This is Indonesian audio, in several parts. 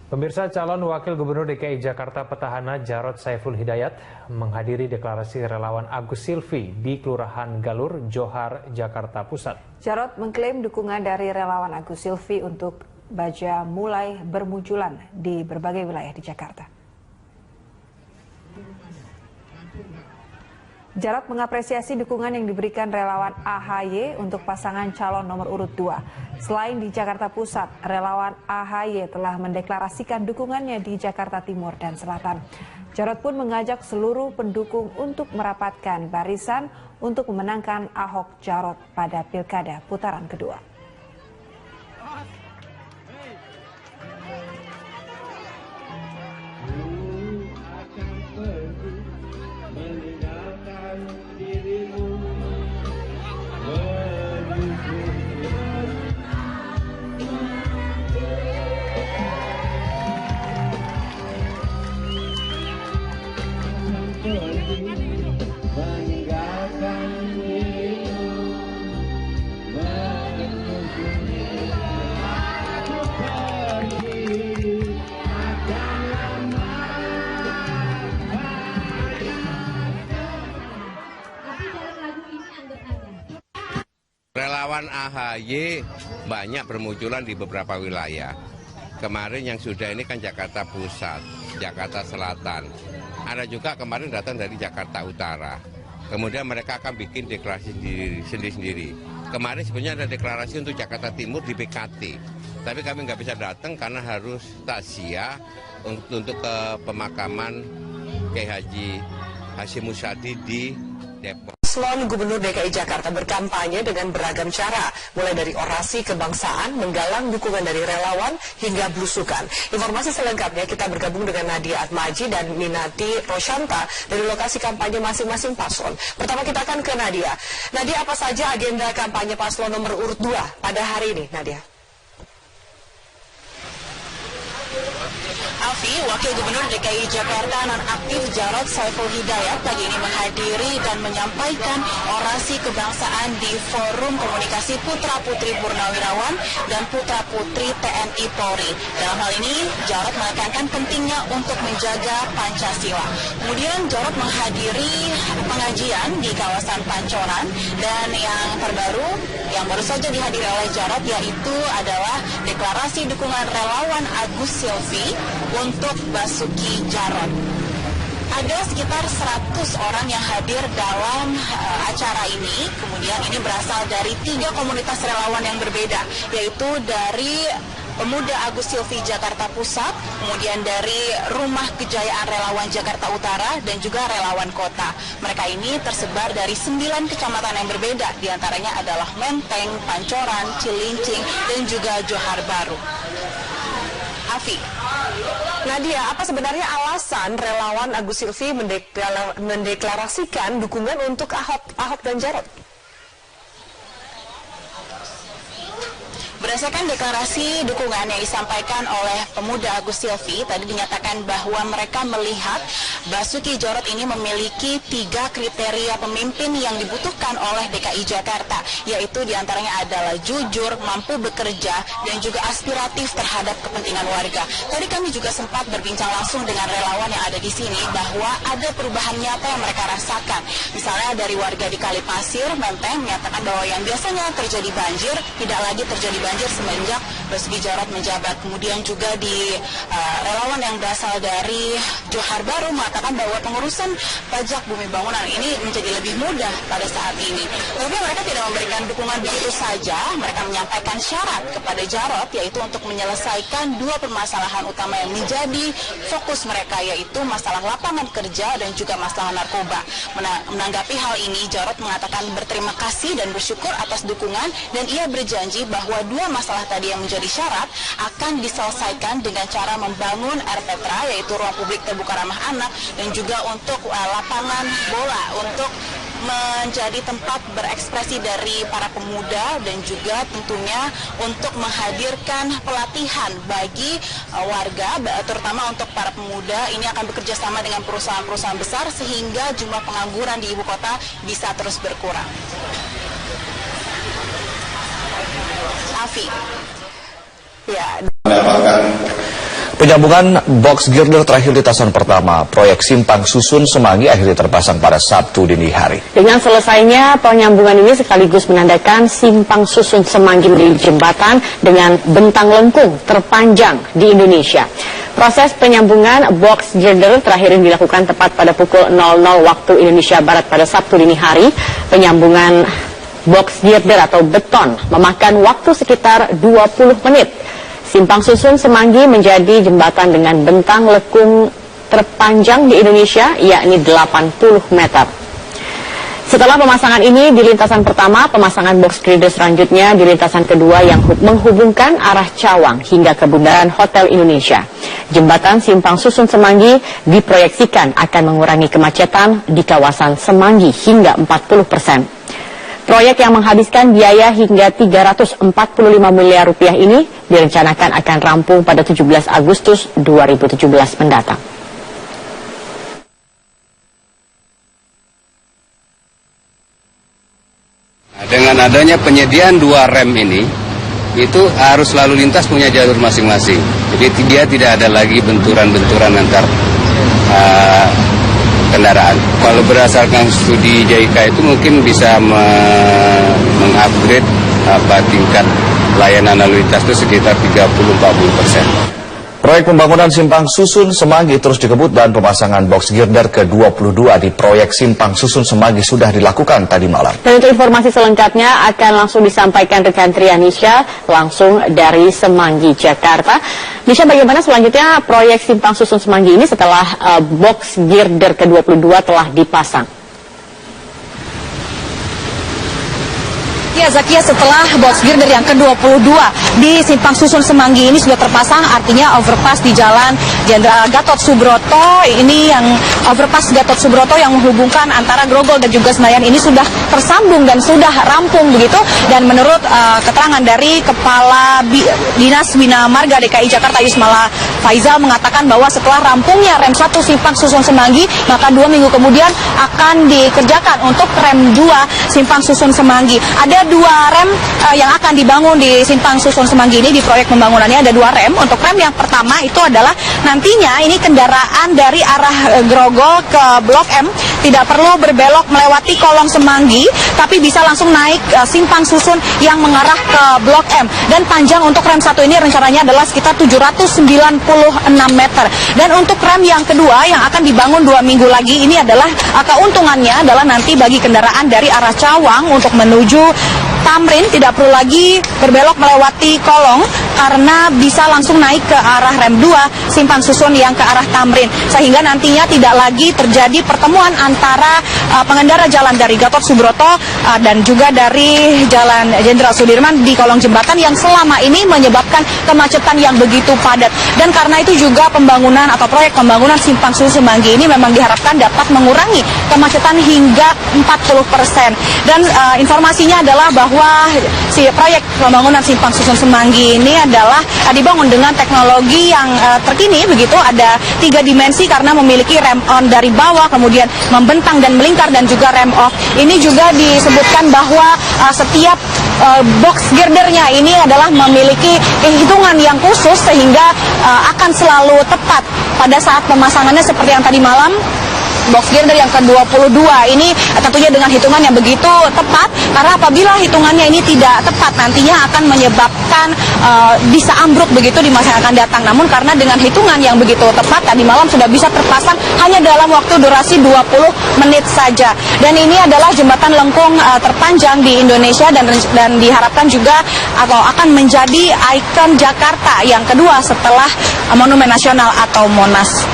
Pemirsa, calon Wakil Gubernur DKI Jakarta petahana Jarod Saiful Hidayat menghadiri deklarasi relawan Agus Silvi di Kelurahan Galur, Johar, Jakarta Pusat. Jarod mengklaim dukungan dari relawan Agus Silvi untuk baja mulai bermunculan di berbagai wilayah di Jakarta. Jarod mengapresiasi dukungan yang diberikan relawan AHY untuk pasangan calon nomor urut 2. Selain di Jakarta Pusat, relawan AHY telah mendeklarasikan dukungannya di Jakarta Timur dan Selatan. Jarod pun mengajak seluruh pendukung untuk merapatkan barisan untuk memenangkan Ahok Jarod pada Pilkada putaran kedua. Relawan AHY banyak bermunculan di beberapa wilayah. Kemarin yang sudah ini kan Jakarta Pusat, Jakarta Selatan. Ada juga kemarin datang dari Jakarta Utara. Kemudian mereka akan bikin deklarasi sendiri-sendiri. Kemarin sebenarnya ada deklarasi untuk Jakarta Timur di BKT. Tapi kami nggak bisa datang karena harus takziah untuk ke pemakaman Kiai Haji Hashim Muzadi di Depok. Paslon Gubernur DKI Jakarta berkampanye dengan beragam cara, mulai dari orasi kebangsaan, menggalang dukungan dari relawan, hingga belusukan. Informasi selengkapnya kita bergabung dengan Nadia Atmaji dan Minati Roshanta dari lokasi kampanye masing-masing paslon. Pertama kita akan ke Nadia. Nadia, apa saja agenda kampanye paslon nomor urut 2 pada hari ini, Nadia? Alfi, Wakil Gubernur DKI Jakarta nonaktif Jarod Saiful Hidayat pagi ini menghadiri dan menyampaikan orasi kebangsaan di Forum Komunikasi Putra Putri Purnawirawan dan Putra Putri TNI Polri. Dalam hal ini, Jarod menekankan pentingnya untuk menjaga Pancasila. Kemudian Jarod menghadiri pengajian di kawasan Pancoran, dan yang terbaru yang baru saja dihadiri oleh Jarod yaitu adalah deklarasi dukungan relawan Agus Silvi untuk Basuki Jarod. Ada sekitar 100 orang yang hadir dalam acara ini. Kemudian ini berasal dari 3 komunitas relawan yang berbeda, yaitu dari Pemuda Agus Silvi Jakarta Pusat, kemudian dari Rumah Kejayaan Relawan Jakarta Utara, dan juga Relawan Kota. Mereka ini tersebar dari 9 kecamatan yang berbeda, diantaranya adalah Menteng, Pancoran, Cilincing, dan juga Johar Baru. Afi. Nadia, apa sebenarnya alasan relawan Agus Silvi mendeklarasikan dukungan untuk Ahok dan Jarod? Berdasarkan deklarasi dukungan yang disampaikan oleh Pemuda Agus Silvi, tadi dinyatakan bahwa mereka melihat Basuki Jarod ini memiliki 3 kriteria pemimpin yang dibutuhkan oleh DKI Jakarta, yaitu diantaranya adalah jujur, mampu bekerja, dan juga aspiratif terhadap kepentingan warga. Tadi kami juga sempat berbincang langsung dengan relawan yang ada di sini bahwa ada perubahan nyata yang mereka rasakan. Misalnya dari warga di Kalipasir, Menteng menyatakan bahwa yang biasanya terjadi banjir tidak lagi terjadi banjir semenjak Basuki Jarod menjabat. Kemudian juga di relawan yang berasal dari Johar Baru mengatakan bahwa pengurusan pajak bumi bangunan ini menjadi lebih mudah pada saat ini. Tapi mereka tidak memberikan dukungan begitu saja. Mereka menyampaikan syarat kepada Jarod, yaitu untuk menyelesaikan 2 permasalahan utama yang menjadi fokus mereka, yaitu masalah lapangan kerja dan juga masalah narkoba. Menanggapi hal ini, Jarod mengatakan berterima kasih dan bersyukur atas dukungan, dan ia berjanji bahwa 2 masalah tadi yang menjadi syarat akan diselesaikan dengan cara membangun RPTRA, yaitu ruang publik terbuka ramah anak, dan juga untuk lapangan bola untuk menjadi tempat berekspresi dari para pemuda, dan juga tentunya untuk menghadirkan pelatihan bagi warga, terutama untuk para pemuda. Ini akan bekerja sama dengan perusahaan-perusahaan besar sehingga jumlah pengangguran di ibu kota bisa terus berkurang. Afi. Ya. Mendapatkan Penyambungan box girder terakhir lintasan pertama proyek Simpang Susun Semanggi akhirnya terpasang pada Sabtu dini hari. Dengan selesainya penyambungan ini sekaligus menandakan Simpang Susun Semanggi menjadi jembatan dengan bentang lengkung terpanjang di Indonesia. Proses penyambungan box girder terakhir ini dilakukan tepat pada pukul 00 waktu Indonesia Barat pada Sabtu dini hari. Penyambungan box girder atau beton memakan waktu sekitar 20 menit. Simpang Susun Semanggi menjadi jembatan dengan bentang lekung terpanjang di Indonesia, yakni 80 meter. Setelah pemasangan ini di lintasan pertama, pemasangan box girder selanjutnya di lintasan kedua yang menghubungkan arah Cawang hingga ke Bundaran Hotel Indonesia. Jembatan Simpang Susun Semanggi diproyeksikan akan mengurangi kemacetan di kawasan Semanggi hingga 40%. Proyek yang menghabiskan biaya hingga 345 miliar rupiah ini direncanakan akan rampung pada 17 Agustus 2017 mendatang. Dengan adanya penyediaan 2 rem ini, itu arus lalu lintas punya jalur masing-masing. Jadi dia tidak ada lagi benturan-benturan antar kendaraan. Kalau berdasarkan studi JIK itu mungkin bisa mengupgrade tingkat layanan lalu lintas itu sekitar 30-40%. Proyek pembangunan Simpang Susun Semanggi terus dikebut dan pemasangan box girder ke-22 di proyek Simpang Susun Semanggi sudah dilakukan tadi malam. Dan untuk informasi selengkapnya akan langsung disampaikan rekan Trianisha langsung dari Semanggi, Jakarta. Nisha, bagaimana selanjutnya proyek Simpang Susun Semanggi ini setelah box girder ke-22 telah dipasang? Ya, Zakia, setelah box girder yang ke-22 di Simpang Susun Semanggi ini sudah terpasang, artinya overpass di Jalan Jenderal Gatot Subroto, ini yang overpass Gatot Subroto yang menghubungkan antara Grogol dan juga Senayan ini sudah tersambung dan sudah rampung begitu. Dan menurut keterangan dari Kepala Dinas Bina Marga DKI Jakarta Yusmala Faizal mengatakan bahwa setelah rampungnya rem 1 Simpang Susun Semanggi, maka 2 minggu kemudian akan dikerjakan untuk rem 2 Simpang Susun Semanggi. Ada 2 rem yang akan dibangun di Simpang Susun Semanggi ini. Di proyek pembangunannya ada 2 rem. Untuk rem yang pertama itu adalah nantinya ini kendaraan dari arah Grogol ke Blok M tidak perlu berbelok melewati Kolong Semanggi, tapi bisa langsung naik Simpang Susun yang mengarah ke Blok M. Dan panjang untuk rem 1 ini rencananya adalah sekitar 796 meter. Dan untuk rem yang kedua yang akan dibangun 2 minggu lagi ini adalah keuntungannya adalah nanti bagi kendaraan dari arah Cawang untuk menuju Tamrin tidak perlu lagi berbelok melewati Kolong karena bisa langsung naik ke arah rem 2 Simpang Susun yang ke arah Tamrin, sehingga nantinya tidak lagi terjadi pertemuan antara pengendara jalan dari Gatot Subroto dan juga dari Jalan Jenderal Sudirman di kolong jembatan yang selama ini menyebabkan kemacetan yang begitu padat. Dan karena itu juga pembangunan atau proyek pembangunan Simpang Susun Semanggi ini memang diharapkan dapat mengurangi kemacetan hingga 40%. Dan informasinya adalah bahwa si proyek pembangunan Simpang Susun Semanggi ini adalah dibangun dengan teknologi yang terkini begitu. Ada 3 dimensi karena memiliki rem on dari bawah, kemudian membentang dan melingkar, dan juga rem off. Ini juga disebutkan bahwa setiap box girdernya ini adalah memiliki hitungan yang khusus sehingga akan selalu tepat pada saat pemasangannya seperti yang tadi malam. Box girder yang ke-22 ini tentunya dengan hitungan yang begitu tepat, karena apabila hitungannya ini tidak tepat nantinya akan menyebabkan bisa ambruk begitu di masa yang akan datang. Namun karena dengan hitungan yang begitu tepat tadi malam sudah bisa terpasang hanya dalam waktu durasi 20 menit saja. Dan ini adalah jembatan lengkung terpanjang di Indonesia dan diharapkan juga atau akan menjadi ikon Jakarta yang kedua setelah Monumen Nasional atau Monas.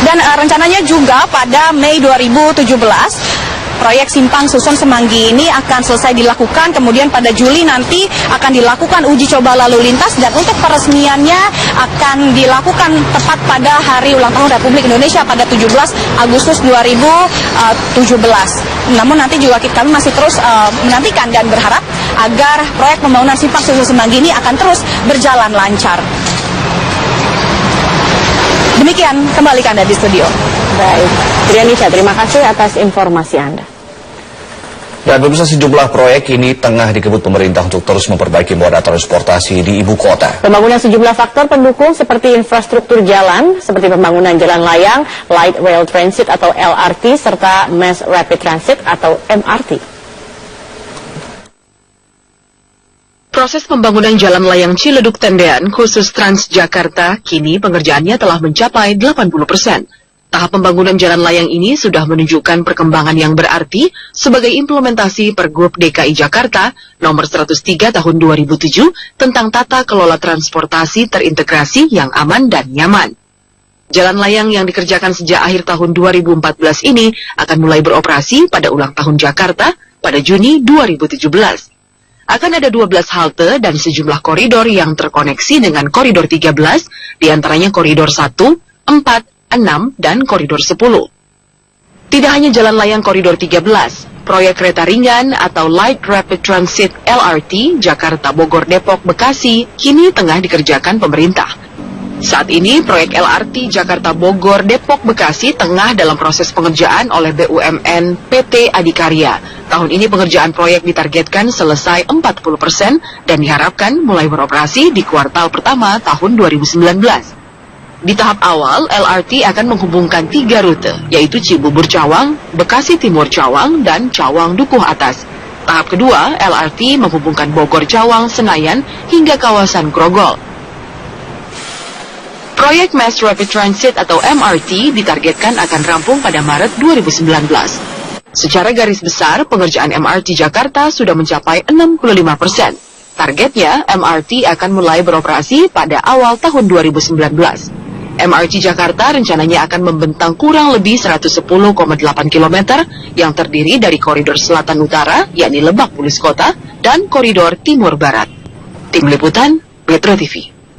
Dan rencananya juga pada Mei 2017 proyek Simpang Susun Semanggi ini akan selesai dilakukan, kemudian pada Juli nanti akan dilakukan uji coba lalu lintas, dan untuk peresmiannya akan dilakukan tepat pada hari ulang tahun Republik Indonesia pada 17 Agustus 2017. Namun nanti juga kami masih terus menantikan dan berharap agar proyek pembangunan Simpang Susun Semanggi ini akan terus berjalan lancar. Demikian, kembali ke Anda di studio. Baik, Trianisha, terima kasih atas informasi Anda. Dan pemirsa, sejumlah proyek ini tengah dikebut pemerintah untuk terus memperbaiki moda transportasi di ibu kota. Pembangunan sejumlah faktor pendukung seperti infrastruktur jalan, seperti pembangunan jalan layang, Light Rail Transit atau LRT, serta Mass Rapid Transit atau MRT. Proses pembangunan jalan layang Ciledug-Tendean khusus Transjakarta, kini pengerjaannya telah mencapai 80%. Tahap pembangunan jalan layang ini sudah menunjukkan perkembangan yang berarti sebagai implementasi Pergub DKI Jakarta nomor 103 tahun 2007 tentang tata kelola transportasi terintegrasi yang aman dan nyaman. Jalan layang yang dikerjakan sejak akhir tahun 2014 ini akan mulai beroperasi pada ulang tahun Jakarta pada Juni 2017. Akan ada 12 halte dan sejumlah koridor yang terkoneksi dengan koridor 13, diantaranya koridor 1, 4, 6, dan koridor 10. Tidak hanya jalan layang koridor 13, proyek kereta ringan atau Light Rapid Transit LRT Jakarta Bogor Depok Bekasi kini tengah dikerjakan pemerintah. Saat ini proyek LRT Jakarta Bogor Depok Bekasi tengah dalam proses pengerjaan oleh BUMN PT Adikarya. Tahun ini pengerjaan proyek ditargetkan selesai 40% dan diharapkan mulai beroperasi di kuartal pertama tahun 2019. Di tahap awal, LRT akan menghubungkan 3 rute, yaitu Cibubur Cawang, Bekasi Timur Cawang, dan Cawang Dukuh Atas. Tahap kedua, LRT menghubungkan Bogor Cawang, Senayan, hingga kawasan Grogol. Proyek Mass Rapid Transit atau MRT ditargetkan akan rampung pada Maret 2019. Secara garis besar, pengerjaan MRT Jakarta sudah mencapai 65%. Targetnya, MRT akan mulai beroperasi pada awal tahun 2019. MRT Jakarta rencananya akan membentang kurang lebih 110,8 km yang terdiri dari koridor selatan utara, yakni Lebak Bulus Kota, dan koridor timur barat. Tim Liputan, Metro TV.